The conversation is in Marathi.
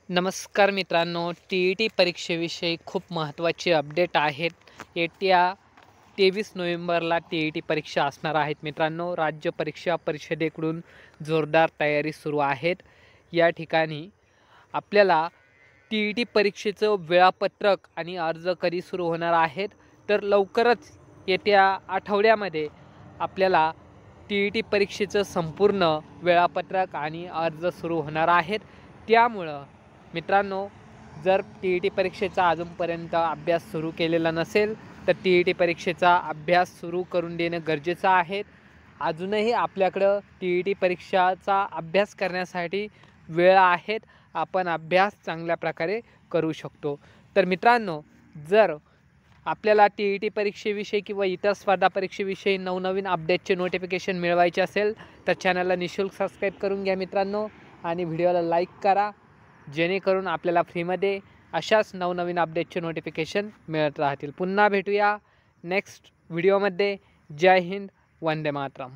नमस्कार मित्रांनो, टी परीक्षेविषयी खूप महत्त्वाचे अपडेट आहेत. येत्या 23 नोव्हेंबरला टी परीक्षा असणार आहेत. मित्रांनो, राज्य परीक्षा परिषदेकडून जोरदार तयारी सुरू आहेत. या ठिकाणी आपल्याला परीक्षेचं वेळापत्रक आणि अर्ज कधी सुरू होणार आहेत, तर लवकरच येत्या आठवड्यामध्ये आपल्याला परीक्षेचं संपूर्ण वेळापत्रक आणि अर्ज सुरू होणार आहेत. त्यामुळं मित्रांनो, जर परीक्षेचा अजूनपर्यंत अभ्यास सुरू केलेला नसेल तर परीक्षेचा अभ्यास सुरू करून देणं गरजेचं आहे. अजूनही आपल्याकडं परीक्षाचा अभ्यास करण्यासाठी वेळ आहेत. आपण अभ्यास चांगल्या प्रकारे करू शकतो. तर मित्रांनो, जर आपल्याला परीक्षेविषयी किंवा इतर स्पर्धा परीक्षेविषयी नवनवीन अपडेटचे नोटिफिकेशन मिळवायचे असेल तर चॅनलला निःशुल्क सबस्क्राईब करून घ्या मित्रांनो, आणि व्हिडिओला लाईक करा, जेणेकरून आपल्याला फ्रीमध्ये अशाच नवनवीन अपडेटचे नोटिफिकेशन मिळत राहतील. पुन्हा भेटूया नेक्स्ट व्हिडिओमध्ये. जय हिंद, वंदे मातरम.